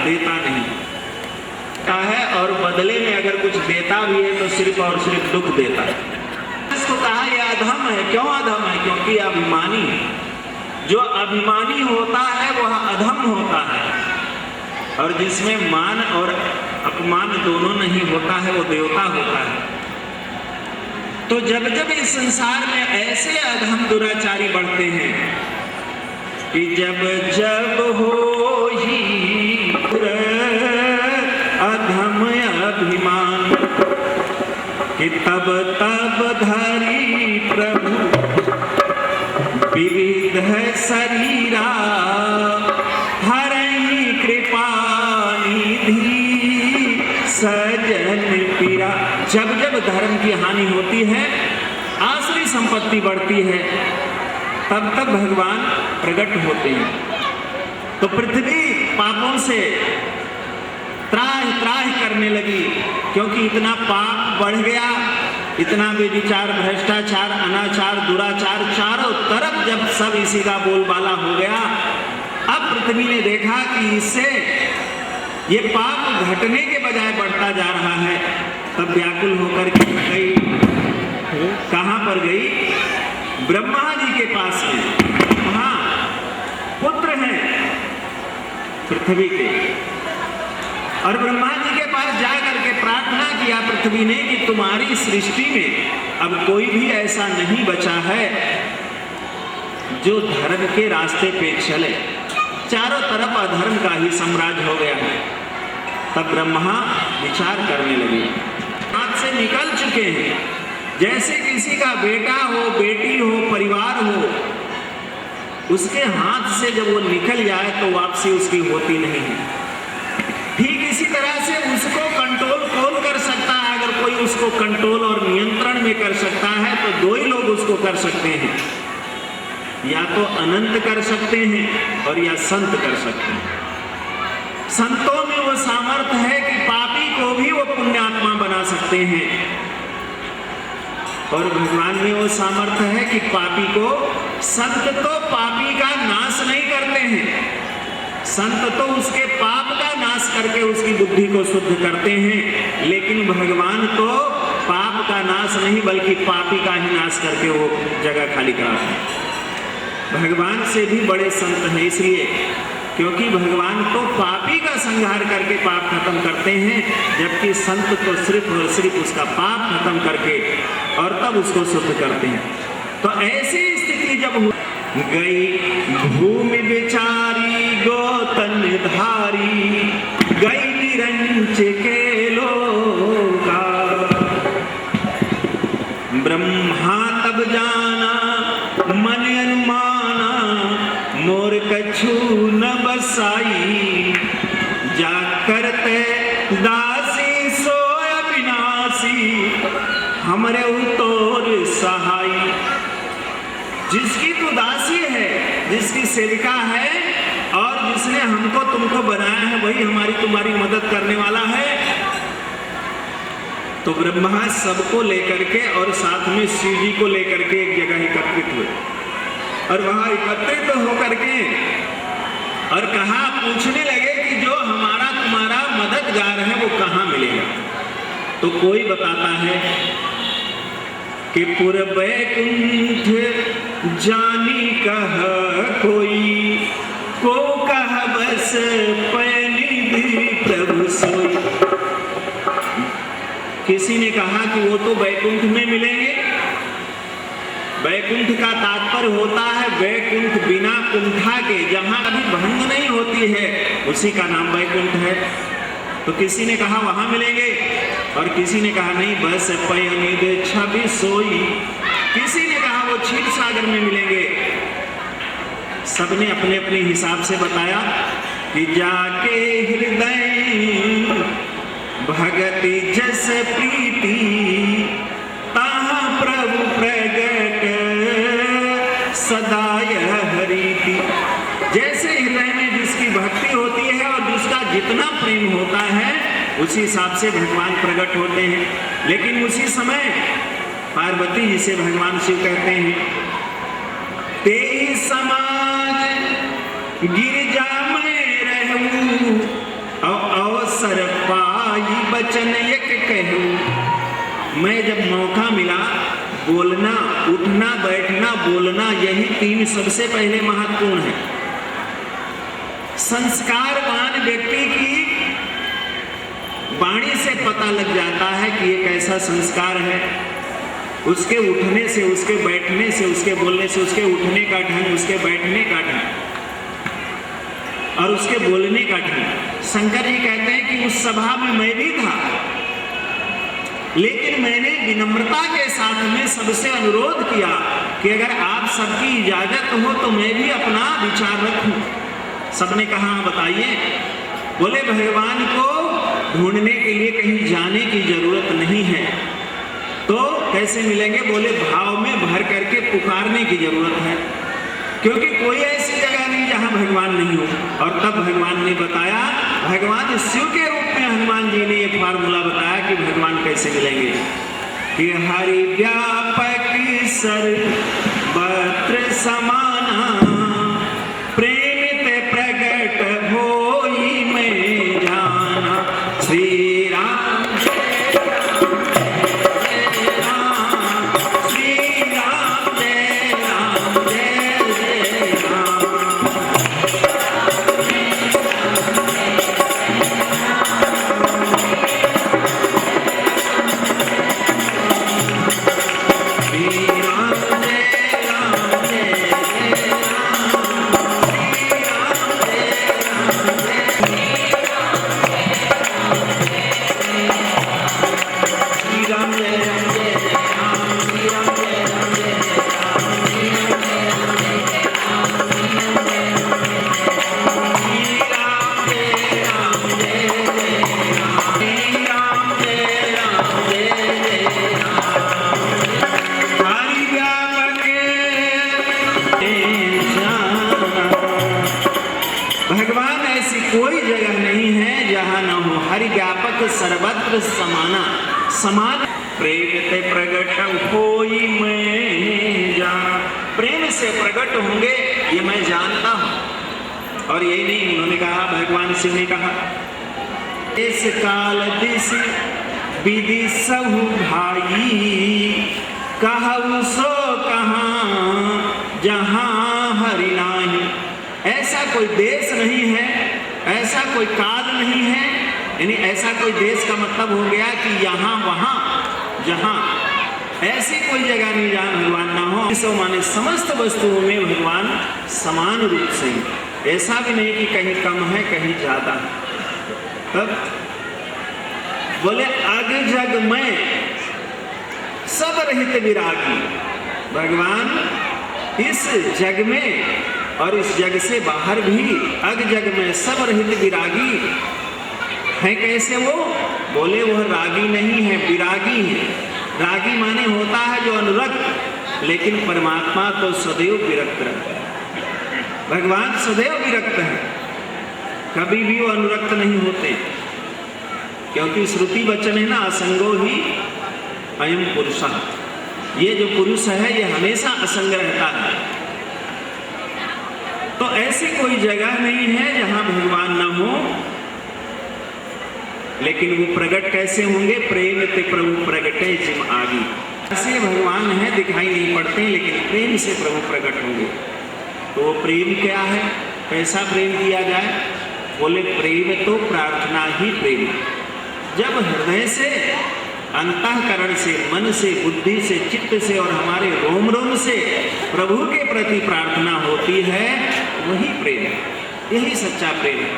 देता नहीं है, और बदले में अगर कुछ देता भी है तो सिर्फ और सिर्फ दुख देता है। इसको कहा यह अधम है। क्यों अधम है? क्योंकि अभिमानी है। जो अभिमानी होता है वह अधम होता है, और जिसमें मान और अपमान दोनों नहीं होता है वो देवता होता है। तो जब जब इस संसार में ऐसे अधम दुराचारी बढ़ते हैं कि जब जब हो ही अधम अभिमान कि तब तब धरी प्रभु विविध शरीरा हरई कृपा निधि सजन पीरा। जब जब धर्म की हानि होती है, आसुरी संपत्ति बढ़ती है, तब तब भगवान प्रकट होते हैं। तो पृथ्वी पापों से त्राहि त्राहि करने लगी, क्योंकि इतना पाप बढ़ गया, इतना व्यभिचार, भ्रष्टाचार, अनाचार, दुराचार चारों तरफ जब सब इसी का बोलबाला हो गया। अब पृथ्वी ने देखा कि इससे ये पाप घटने के बजाय बढ़ता जा रहा है। तब व्याकुल होकर के गई, कहां पर गई? ब्रह्मा जी के पास में। वहां पुत्र हैं पृथ्वी के, और ब्रह्मा जी के पास जाकर के प्रार्थना किया पृथ्वी ने कि तुम्हारी सृष्टि में अब कोई भी ऐसा नहीं बचा है जो धर्म के रास्ते पे चले। चारों तरफ अधर्म का ही साम्राज्य हो गया है। तब ब्रह्मा विचार करने लगे, हाथ से निकल चुके हैं। जैसे किसी का बेटा हो, बेटी हो, परिवार हो, उसके हाथ से जब वो निकल जाए तो वापसी उसकी होती नहीं है। ठीक इसी तरह से उसको कंट्रोल कौन कर सकता है? अगर कोई उसको कंट्रोल और नियंत्रण में कर सकता है तो दो ही लोग उसको कर सकते हैं, या तो अनंत कर सकते हैं और या संत कर सकते हैं। संतों में वो सामर्थ्य है कि पापी को भी वो पुण्यात्मा बना सकते हैं, और भगवान में वो सामर्थ्य है कि पापी को, संत तो पापी का नाश नहीं करते हैं, संत तो उसके पाप का नाश करके उसकी बुद्धि को शुद्ध करते हैं, लेकिन भगवान तो पाप का नाश नहीं बल्कि पापी का ही नाश करके वो जगह खाली कराते हैं। भगवान से भी बड़े संत हैं, इसलिए क्योंकि भगवान तो पापी का संहार करके पाप खत्म करते हैं, जबकि संत तो सिर्फ और सिर्फ उसका पाप खत्म करके और तब उसको शुद्ध करते हैं। तो ऐसी स्थिति जब गई भूमि बिचारी गोतन धारी, गई निरंच के लोका, ब्रह्मा तब जाना मन अनुमाना, मोर कछु न बसाई, जा करते दासी सोय विनाशी, हमरे उतोर सहाई। जिसकी तू दासी है, जिसकी सेविका है, और जिसने हमको तुमको बनाया है, वही हमारी तुम्हारी मदद करने वाला है। तो ब्रह्मा सबको लेकर के और साथ में शिव जी को लेकर के एक जगह एकत्रित हुए, और वहां एकत्रित होकर के और कहा, पूछने लगे कि जो हमारा तुम्हारा मददगार है वो कहाँ मिलेगा? तो कोई बताता है कि पूर्व बैकुंठ जानी कह कोई, को कह बस पैनिधि प्रभु सोई। किसी ने कहा कि वो तो बैकुंठ में मिलेंगे। बैकुंठ का तात्पर्य होता है वैकुंठ बिना कुंठा के, जहां कभी भंग नहीं होती है, उसी का नाम बैकुंठ है। तो किसी ने कहा वहां मिलेंगे, और किसी ने कहा नहीं बस पैनिधि छवि सोई। किसी ने कहा वो क्षीर सागर में मिलेंगे। सबने अपने अपने हिसाब से बताया कि जाके हृदय भगति जस प्रीति, ताहा प्रभु प्रगट सदाय हरिति। जैसे हृदय में जिसकी भक्ति होती है और जिसका जितना प्रेम होता है, उसी हिसाब से भगवान प्रकट होते हैं। लेकिन उसी समय पार्वती जी से भगवान शिव कहते हैं, ते समाज गिरजा में रहूं, मैं जब मौका मिला, बोलना, उठना, बैठना, बोलना, यही 3 सबसे पहले महत्वपूर्ण है। संस्कारवान व्यक्ति की वाणी से पता लग जाता है कि ये कैसा संस्कार है। उसके उठने से, उसके बैठने से, उसके बोलने से, उसके उठने का ढंग, उसके बैठने का ढंग और उसके बोलने का ढंग। शंकर जी कहते हैं कि उस सभा में मैं भी था, लेकिन मैंने विनम्रता के साथ में सबसे अनुरोध किया कि अगर आप सबकी इजाजत हो तो मैं भी अपना विचार रखूं। सबने कहा बताइए। बोले भगवान को ढूंढने के लिए कहीं जाने की जरूरत नहीं है। तो कैसे मिलेंगे? बोले भाव में भर करके पुकारने की जरूरत है, क्योंकि कोई ऐसी जगह नहीं जहां भगवान नहीं हो। और तब भगवान ने बताया, भगवान शिव के रूप में हनुमान जी ने ये फार्मूला बताया कि भगवान कैसे मिलेंगे कि हरि व्यापक सर्वत्र समाना, प्रेम ते प्रगट होई में जाना। श्री राम सर्वत्र समाना, समान प्रेम ते प्रगट होई में जाना। प्रेम से प्रकट होंगे ये मैं जानता हूं। और यही नहीं, उन्होंने कहा, भगवान शिव ने कहा, इस काल दिश विधि सहु भाई, कहु सो कहां जहां हरि नाही। ऐसा कोई देश नहीं है, ऐसा कोई काल नहीं है, यानी ऐसा कोई देश का मतलब हो गया कि यहाँ वहाँ जहाँ, ऐसी कोई जगह नहीं जहाँ भगवान ना हो। इस माने समस्त वस्तुओं में भगवान समान रूप से, ऐसा भी नहीं कि कहीं कम है कहीं ज्यादा है। तब बोले अग जग में सब रहित विरागी। भगवान इस जग में और इस जग से बाहर भी अग जग में सब रहित विरागी है। कैसे वो? बोले वह रागी नहीं है, विरागी है। रागी माने होता है जो अनुरक्त, लेकिन परमात्मा तो सदैव विरक्त रहता है। भगवान सदैव विरक्त है, कभी भी वो अनुरक्त नहीं होते, क्योंकि श्रुति वचन है ना, असंगो ही अयम पुरुषः। ये जो पुरुष है ये हमेशा असंग रहता है। तो ऐसी कोई जगह नहीं है जहां भगवान न हो। लेकिन वो प्रकट कैसे होंगे? प्रेम ते प्रभु प्रगटे जिम आगी। ऐसे भगवान है, दिखाई नहीं पड़ते, लेकिन प्रेम से प्रभु प्रकट होंगे। तो प्रेम क्या है? कैसा प्रेम किया जाए? बोले प्रेम तो प्रार्थना ही प्रेम। जब हृदय से, अंतःकरण से, मन से, बुद्धि से, चित्त से और हमारे रोम रोम से प्रभु के प्रति प्रार्थना होती है, वही प्रेम है। यही सच्चा प्रेम है।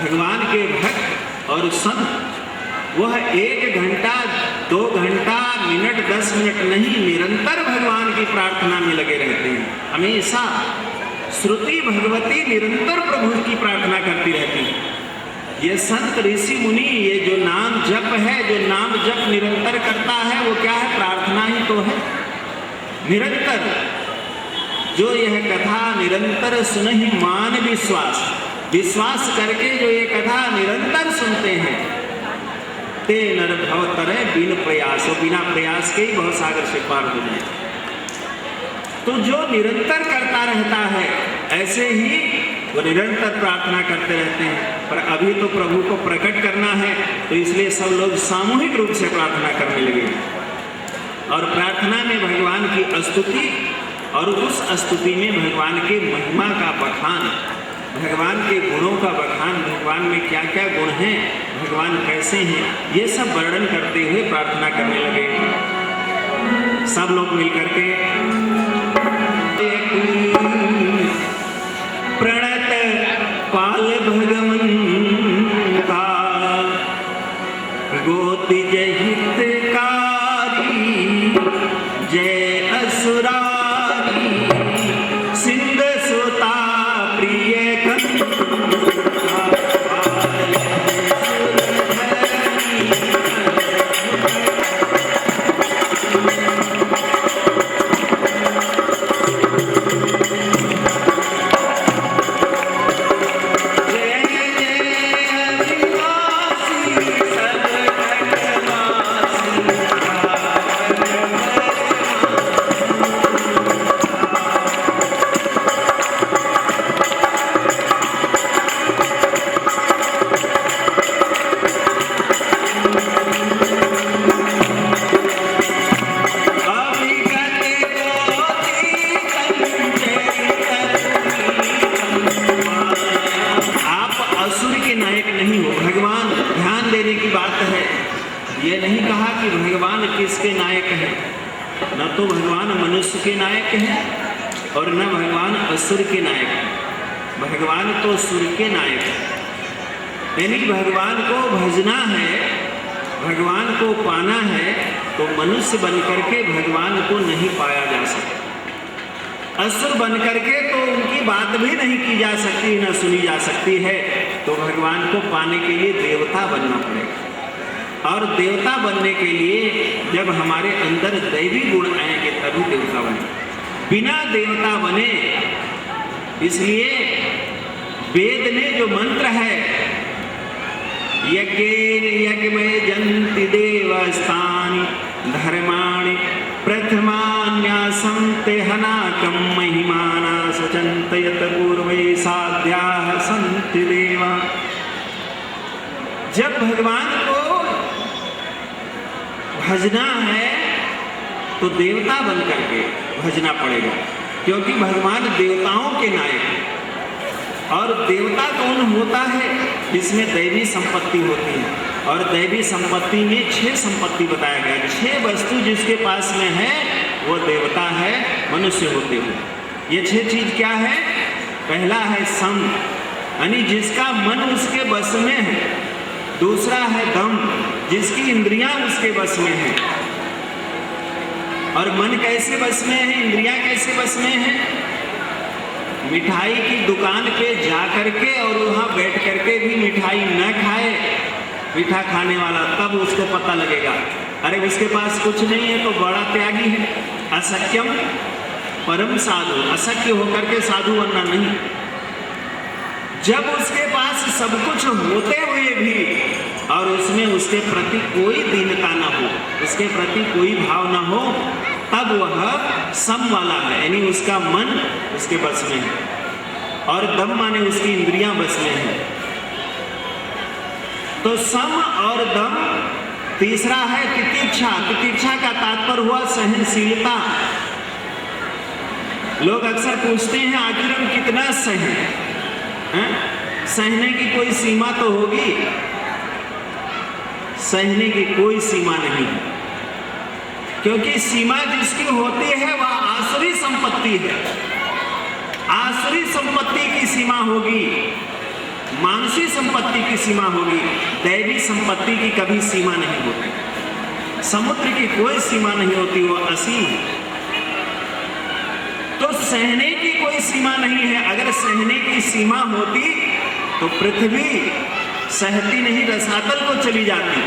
भगवान के भक्त और संत वह 1 घंटा 2 घंटा मिनट 10 मिनट नहीं, निरंतर भगवान की प्रार्थना में लगे रहते हैं। हमेशा श्रुति भगवती निरंतर प्रभु की प्रार्थना करती रहती है। ये संत ऋषि मुनि, ये जो नाम जप है, जो नाम जप निरंतर करता है, वो क्या है? प्रार्थना ही तो है। निरंतर जो यह कथा निरंतर सुनहि मान विश्वास, विश्वास करके जो ये कथा निरंतर सुनते हैं, ते नर भव तरह बिन प्रयास, बिना प्रयास के ही बहुत सागर से पार हो जाए। तो जो निरंतर करता रहता है, ऐसे ही वो निरंतर प्रार्थना करते रहते हैं। पर अभी तो प्रभु को प्रकट करना है, तो इसलिए सब लोग सामूहिक रूप से प्रार्थना करने लगे। और प्रार्थना में भगवान की स्तुति और उस स्तुति में भगवान के महिमा का बखान, भगवान के गुणों का बखान, भगवान में क्या क्या गुण हैं, भगवान कैसे हैं, ये सब वर्णन करते हुए प्रार्थना करने लगे। सब लोग मिलकर के प्रणत पाल भगवंता गोति जय हितकारी जय असुरारी सिंध सुता प्रिय किसके नायक है? न तो भगवान मनुष्य के नायक हैं और न भगवान असुर के नायक हैं। भगवान तो सुर के नायक है। यानी भगवान को भजना है, भगवान को पाना है तो मनुष्य बनकर के भगवान को नहीं पाया जा सकता। असुर बनकर के तो उनकी बात भी नहीं की जा सकती, न सुनी जा सकती है। तो भगवान को पाने के लिए देवता बनना पड़ेगा। और देवता बनने के लिए जब हमारे अंदर दैवी गुण आएंगे तभी देवता बने, बिना देवता बने। इसलिए वेद में जो मंत्र है यज्ञेन यज्ञमय जन्ति देवस्थानि धर्माणि प्रथमान्यासन्ते हनाकं महिमाना सचन्तयत पूर्वे साध्याः सन्ति देवा। जब भगवान को भजना है तो देवता बन करके भजना पड़ेगा, क्योंकि भगवान देवताओं के नायक है। और देवता कौन होता है? जिसमें दैवी संपत्ति होती है। और दैवी संपत्ति में 6 संपत्ति बताया गया। 6 वस्तु जिसके पास में है वो देवता है मनुष्य होते हुए। ये 6 चीज क्या है? पहला है सम, यानी जिसका मन उसके बस में है। दूसरा है दम, जिसकी इंद्रियां उसके बस में है। और मन कैसे बस में है, इंद्रियां कैसे बस में है? मिठाई की दुकान पे जा करके और वहां बैठ करके भी मिठाई न खाए मीठा खाने वाला, तब उसको पता लगेगा अरे उसके पास कुछ नहीं है तो बड़ा त्यागी है। असक्यम परम साधु, असक्य होकर के साधु बनना नहीं। जब उसके पास सब कुछ होते हुए भी और उसमें उसके प्रति कोई दीनता न हो, उसके प्रति कोई भाव न हो, तब वह सम वाला है, यानी उसका मन उसके बस में है। और दम माने उसकी इंद्रियां बस में है। तो सम और दम। तीसरा है तितिक्षा। तितिक्षा का तात्पर्य हुआ सहनशीलता। लोग अक्सर पूछते हैं आखिर हम कितना सहें? सहने की कोई सीमा तो होगी? सहने की कोई सीमा नहीं है, क्योंकि सीमा जिसकी होती है वह आसुरी संपत्ति है। आसुरी संपत्ति की सीमा होगी, मानसी संपत्ति की सीमा होगी, दैवी संपत्ति की कभी सीमा नहीं होती। समुद्र की कोई सीमा नहीं होती, वो असीम है। तो सहने की कोई सीमा नहीं है। अगर सहने की सीमा होती तो पृथ्वी सहती नहीं, रसातल को चली जाती।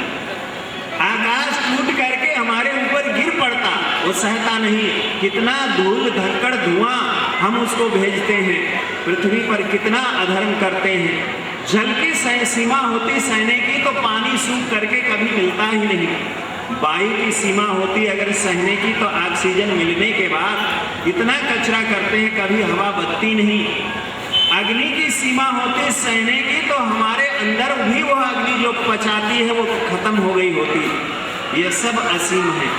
आकाश टूट करके हमारे ऊपर गिर पड़ता, वो सहता नहीं। कितना धूल धक्कड़ धुआं हम उसको भेजते हैं, पृथ्वी पर कितना अधर्म करते हैं। जल की सीमा होती सहने की तो पानी सूख करके कभी मिलता ही नहीं। वायु की सीमा होती अगर सहने की तो ऑक्सीजन मिलने के बाद इतना कचरा करते हैं, कभी हवा बदती नहीं। अग्नि की सीमा होती सहने की तो हमारे अंदर भी वो अग्नि जो पचाती है वो खत्म हो गई होती। ये सब असीम है।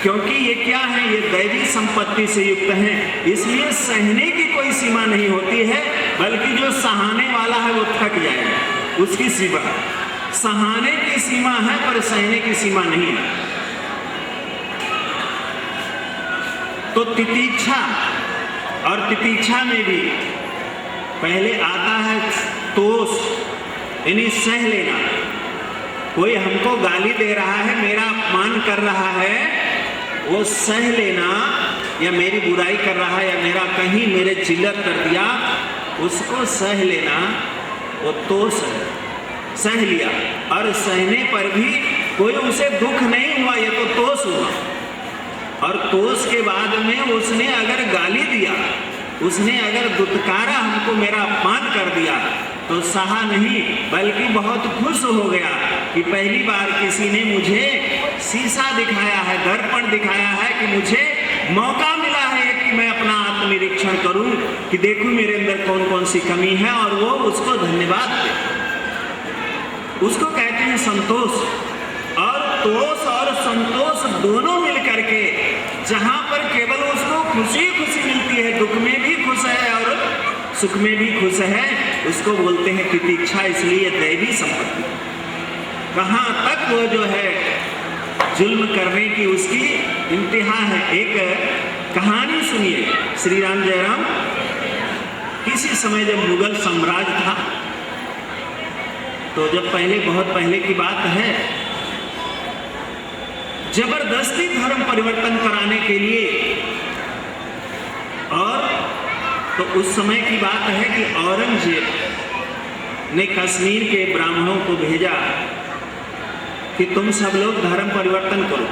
क्योंकि ये क्या है, ये दैवी संपत्ति से युक्त है, इसलिए सहने की कोई सीमा नहीं होती है, बल्कि जो सहाने वाला है वो थक जाएगा, उसकी सीमा। सहाने की सीमा है पर सहने की सीमा नहीं है। तो तितीक्षा, और तितीक्षा में भी पहले आता है तोष, यानी सह लेना। कोई हमको गाली दे रहा है, मेरा अपमान कर रहा है, वो सह लेना, या मेरी बुराई कर रहा है, या मेरा कहीं मेरे जिल्लत कर दिया, उसको सह लेना, वो तोष है, सह लिया। और सहने पर भी कोई उसे दुख नहीं हुआ, ये तो तोष हुआ। और तोष के बाद में उसने अगर गाली दिया, उसने अगर दुत्कारा, हमको मेरा अपमान कर दिया, तो सहा नहीं, बल्कि बहुत खुश हो गया कि पहली बार किसी ने मुझे शीशा दिखाया है, दर्पण दिखाया है, कि मुझे मौका मिला है कि मैं अपना आत्मनिरीक्षण करूं, कि देखूं मेरे अंदर कौन कौन सी कमी है, और वो उसको धन्यवाद दे। उसको कहते हैं संतोष। और तोष और संतोष दोनों मिलकर के जहां पर केवल उसको खुशी खुशी मिलती है, दुख में भी खुश है और सुख में भी खुश है, उसको बोलते हैं तितीक्षा। इसलिए दैवी संपत्ति। कहां तक वो जो है जुल्म करने की उसकी इंतहा है। एक कहानी सुनिए, श्री राम जयराम। किसी समय जब मुगल साम्राज्य था, तो जब पहले, बहुत पहले की बात है, जबरदस्ती धर्म परिवर्तन कराने के लिए, और तो उस समय की बात है कि औरंगजेब ने कश्मीर के ब्राह्मणों को भेजा कि तुम सब लोग धर्म परिवर्तन करो।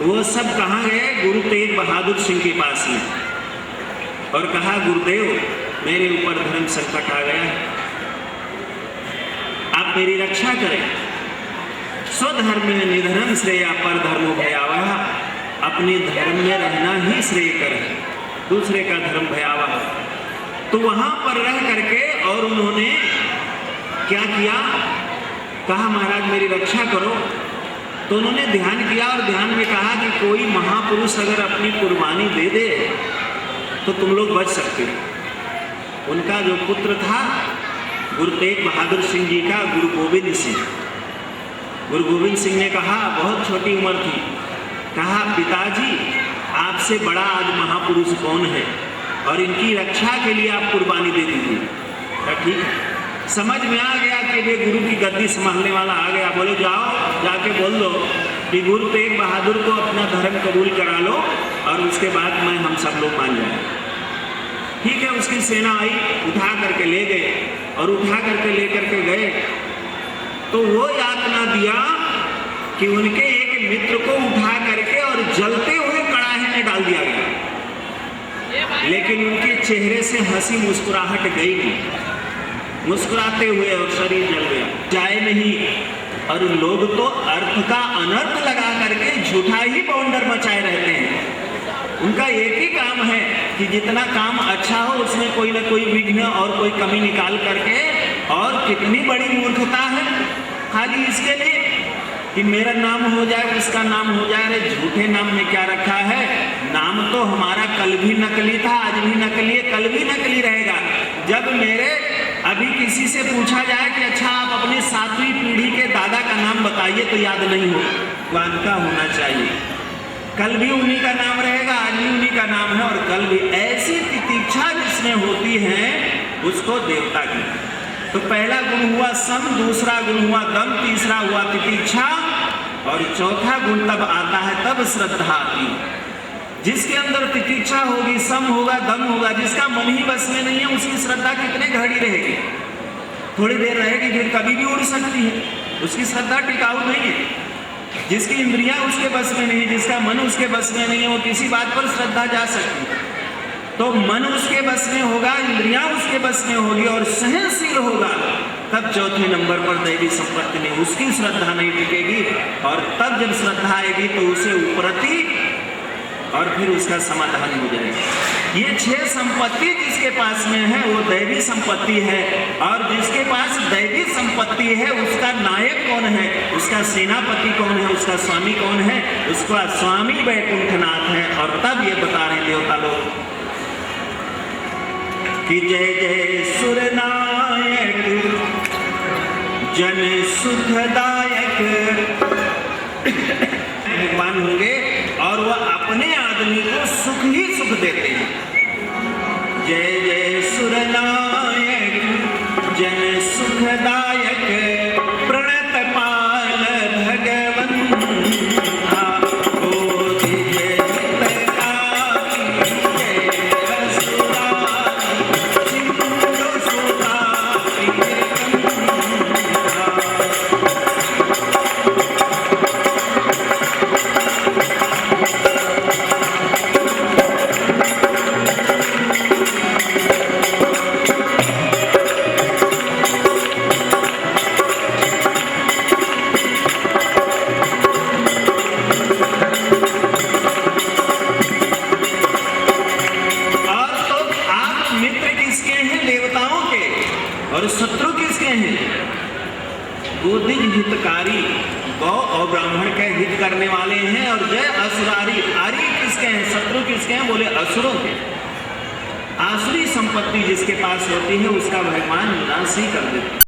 वो सब कहाँ गए? गुरु तेग बहादुर सिंह के पास में, और कहा, गुरुदेव मेरे ऊपर धर्म संकट आ गया है, आप मेरी रक्षा करें। स्वधर्म में निधनम श्रेय पर धर्मो भयावह। अपने धर्म में रहना ही श्रेयकर है, दूसरे का धर्म भयावह। तो वहां पर रह करके और उन्होंने क्या किया? कहा, महाराज मेरी रक्षा करो। तो उन्होंने ध्यान किया और ध्यान में कहा कि कोई महापुरुष अगर अपनी कुर्बानी दे दे तो तुम लोग बच सकते हो। उनका जो पुत्र था गुरु तेग बहादुर सिंह जी का, गुरु गोविंद सिंह। गुरु गोविंद सिंह ने कहा, बहुत छोटी उम्र थी, कहा, पिताजी आपसे बड़ा आज महापुरुष कौन है, और इनकी रक्षा के लिए आप कुर्बानी दे दीजिए। ठीक है, समझ में आ गया कि वे गुरु की गद्दी संभालने वाला आ गया। बोले जाओ जाके बोल दो कि गुरु तेग बहादुर को अपना धर्म कबूल करा लो, और उसके बाद मैं हम सब लोग मान जाए। ठीक है, उसकी सेना आई, उठा करके ले गए, और उठा करके लेकर के गए तो वो यातना दिया कि उनके एक मित्र को उठा करके और जलते हुए कड़ाहे में डाल दिया गया, लेकिन उनके चेहरे से हंसी मुस्कुराहट गई नहीं, मुस्कुराते हुए, और शरीर जल गया, जाए नहीं। और लोग तो अर्थ का अनर्थ लगा करके झूठा ही बवंडर मचाए रहते हैं। उनका एक ही काम है कि जितना काम अच्छा हो उसमें कोई ना कोई विघ्न और कोई कमी निकाल करके, और कितनी बड़ी मूर्खता है, खाली इसके लिए कि मेरा नाम हो जाए, उसका नाम हो जाए। अरे झूठे नाम में क्या रखा है? नाम तो हमारा कल भी नकली था, आज भी नकली है, कल भी नकली रहेगा। जब मेरे अभी किसी से पूछा जाए कि अच्छा आप अपनी 7वीं पीढ़ी के दादा का नाम बताइए, तो याद नहीं हो, भगवान का होना चाहिए। कल भी उन्हीं का नाम रहेगा, आज भी उन्हीं का नाम है, और कल भी। ऐसी तितीक्षा जिसमें होती है उसको देवता की। तो पहला गुण हुआ सम, दूसरा गुण हुआ दम, तीसरा हुआ तितीक्षा, और चौथा गुण तब आता है, तब श्रद्धा आती है। जिसके अंदर तितीक्षा होगी, सम होगा, दम होगा, जिसका मन ही बस में नहीं है, उसकी श्रद्धा कितने घड़ी रहेगी? थोड़ी देर रहेगी, फिर कभी भी उड़ सकती है, उसकी श्रद्धा टिकाऊ नहीं है। जिसकी इंद्रियां उसके बस में नहीं है, जिसका मन उसके बस में नहीं है, वो किसी बात पर श्रद्धा जा सकती है। तो मन उसके बस में होगा, इंद्रियां उसके बस में होगी, और सहनशील होगा, तब चौथे नंबर पर दैवी संपत्ति में उसकी श्रद्धा नहीं टिकेगी। और तब जब श्रद्धा आएगी तो उसे उपरति और फिर उसका समाधान हो जाएगा। ये 6 संपत्ति जिसके पास में है वो दैवी संपत्ति है, और जिसके पास दैवी संपत्ति है उसका नायक कौन है, उसका सेनापति कौन है, उसका स्वामी कौन है, उसका स्वामी वैकुंठनाथ है। और तब ये बता रहे देवता लोग कि जय जय सुरनायक जन सुखदायक भगवान होंगे और वह अपने आदमी को सुख ही सुख देते हैं। जय जय सुरनायक जन सुखदायक प्रणत पाल भगवंता बोधि जय हितकारी जय असुरारी सिंधु सुतारी और शत्रु किसके हैं? बोधिज हितकारी, गौ और ब्राह्मण के हित करने वाले हैं। और जय असुरारी, आरी किसके हैं? शत्रु किसके हैं? बोले असुरों के। आसुरी संपत्ति जिसके पास होती है उसका भगवान नाश ही कर देते हैं।